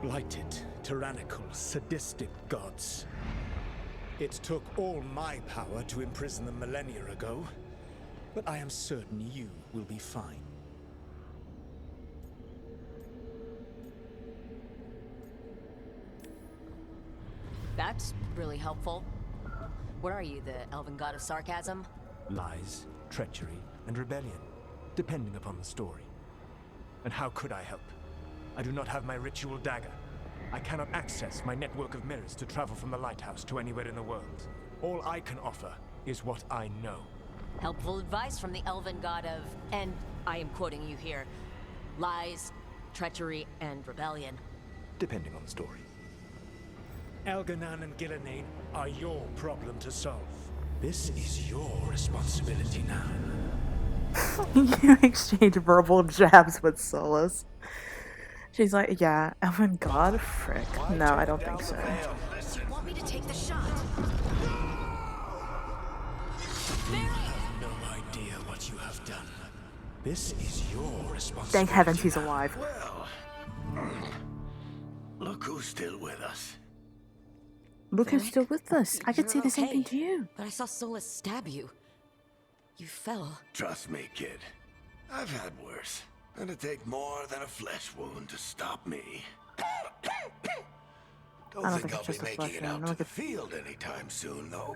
Speaker 9: Blighted, tyrannical, sadistic gods. It took all my power to imprison them millennia ago, but I am certain you will be fine.
Speaker 4: That's really helpful. What are you, the elven god of sarcasm?
Speaker 10: Lies, treachery, and rebellion, depending upon the story. And how could I help? I do not have my ritual dagger. I cannot access my network of mirrors to travel from the lighthouse to anywhere in the world. All I can offer is what I know.
Speaker 4: Helpful advice from the elven god of, and I am quoting you here, lies, treachery, and rebellion.
Speaker 10: Depending on the story.
Speaker 9: Elganan and Gillenane are your problem to solve. This is your responsibility now.
Speaker 1: You exchange verbal jabs with Solus. She's like, yeah, Elven God? Frick. No, I don't think so.
Speaker 6: You want me to take the shot?
Speaker 9: You have no idea what you have done. This is your responsibility.
Speaker 1: Thank heavens he's alive.
Speaker 2: Well, look who's still with us.
Speaker 1: Look who's
Speaker 4: Varric,
Speaker 1: still with us. I could
Speaker 4: you're
Speaker 1: say the same
Speaker 4: okay,
Speaker 1: thing to you.
Speaker 4: But I saw Solus stab you. You fell.
Speaker 2: Trust me, kid. I've had worse. It'll take more than a flesh wound to stop me. Don't
Speaker 1: don't
Speaker 2: think
Speaker 1: think
Speaker 2: I'll
Speaker 1: it's
Speaker 2: be
Speaker 1: just a
Speaker 2: making
Speaker 1: flesh
Speaker 2: it
Speaker 1: wound.
Speaker 2: out
Speaker 1: No
Speaker 2: to
Speaker 1: one
Speaker 2: the
Speaker 1: could-
Speaker 2: field anytime soon, though.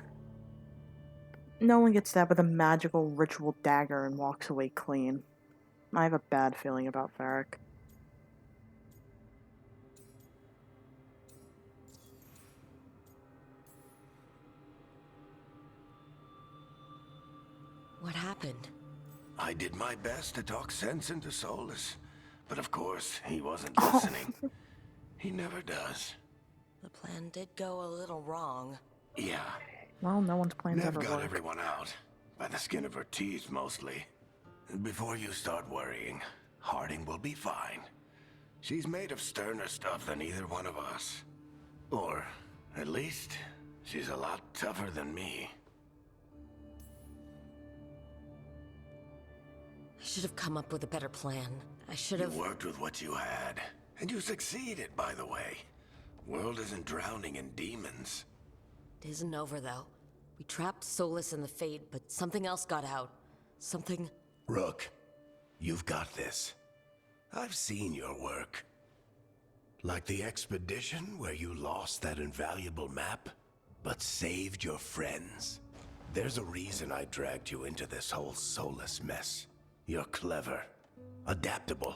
Speaker 1: No one gets stabbed with a magical ritual dagger and walks away clean. I have a bad feeling about Varric.
Speaker 4: What happened?
Speaker 2: I did my best to talk sense into Solus, but of course, he wasn't
Speaker 1: Oh.
Speaker 2: listening. He never does.
Speaker 4: The plan did go a little wrong.
Speaker 2: Yeah,
Speaker 1: Well, no one's plans
Speaker 2: Nev
Speaker 1: ever
Speaker 2: got
Speaker 1: work.
Speaker 2: everyone out. By the skin of her teeth, mostly. Before you start worrying, Harding will be fine. She's made of sterner stuff than either one of us. Or, at least, she's a lot tougher than me.
Speaker 4: I should have come up with a better plan. I should
Speaker 2: You
Speaker 4: have...
Speaker 2: worked with what you had. And you succeeded, by the way. World isn't drowning in demons.
Speaker 4: It isn't over, though. We trapped Solus in the Fade, but something else got out. Something...
Speaker 2: Rook, you've got this. I've seen your work. Like the expedition where you lost that invaluable map, but saved your friends. There's a reason I dragged you into this whole Solus mess. You're clever, adaptable,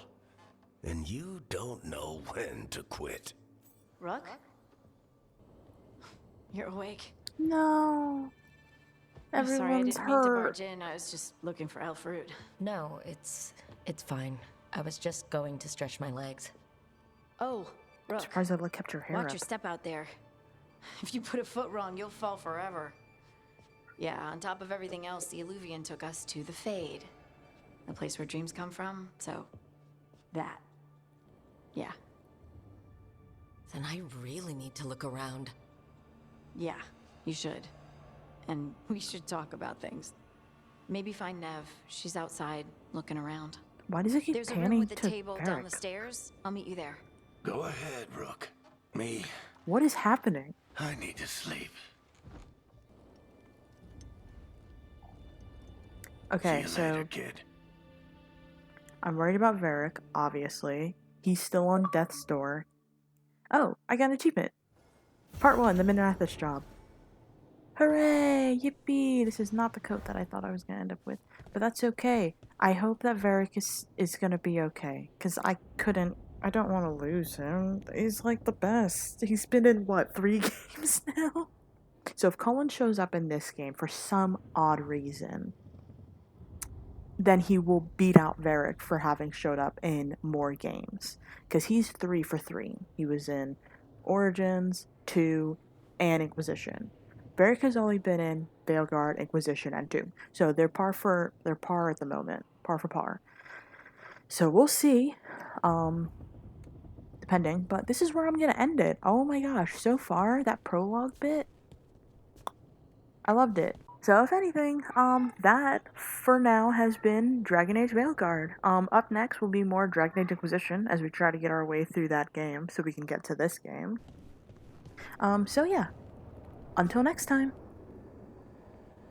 Speaker 2: and you don't know when to quit.
Speaker 6: Rook? You're awake.
Speaker 1: No.
Speaker 6: I'm sorry, I
Speaker 1: Everyone's
Speaker 6: didn't mean to
Speaker 1: hurt.
Speaker 6: barge in. I was just looking for elf fruit.
Speaker 4: No, it's fine. I was just going to stretch my legs.
Speaker 6: Oh, Rook.
Speaker 1: Surprised I kept your hair
Speaker 6: Watch
Speaker 1: up.
Speaker 6: your step out there. If you put a foot wrong, you'll fall forever. Yeah, on top of everything else, the Illuvian took us to the Fade. The place where dreams come from, so... that. Yeah.
Speaker 4: Then I really need to look around.
Speaker 6: Yeah, you should. And we should talk about things. Maybe find Nev. She's outside, looking around.
Speaker 1: Why does it keep
Speaker 6: There's a room
Speaker 1: panning
Speaker 6: with a
Speaker 1: to
Speaker 6: table down the
Speaker 1: Varric?
Speaker 6: stairs. I'll meet you there.
Speaker 2: Go ahead, Rook. Me,
Speaker 1: What is happening?
Speaker 2: I need to sleep.
Speaker 1: Okay,
Speaker 2: See you later,
Speaker 1: so
Speaker 2: kid.
Speaker 1: I'm worried about Varric, obviously. He's still on death's door. Oh, I got an achievement. Part 1, the Minrathis job. Hooray! Yippee! This is not the coat that I thought I was going to end up with. But that's okay. I hope that Varric is going to be okay. Because I don't want to lose him. He's like the best. He's been in, what, 3 games now? So if Cullen shows up in this game for some odd reason, then he will beat out Varric for having showed up in more games. Because he's 3 for 3. He was in Origins, 2, and Inquisition. Varric has only been in Veilguard, Inquisition, and 2. So they're par at the moment. Par for par. So we'll see. Depending. But this is where I'm going to end it. Oh my gosh. So far, that prologue bit, I loved it. So if anything, that for now has been Dragon Age Veilguard. Up next will be more Dragon Age Inquisition as we try to get our way through that game so we can get to this game. So yeah. Until next time.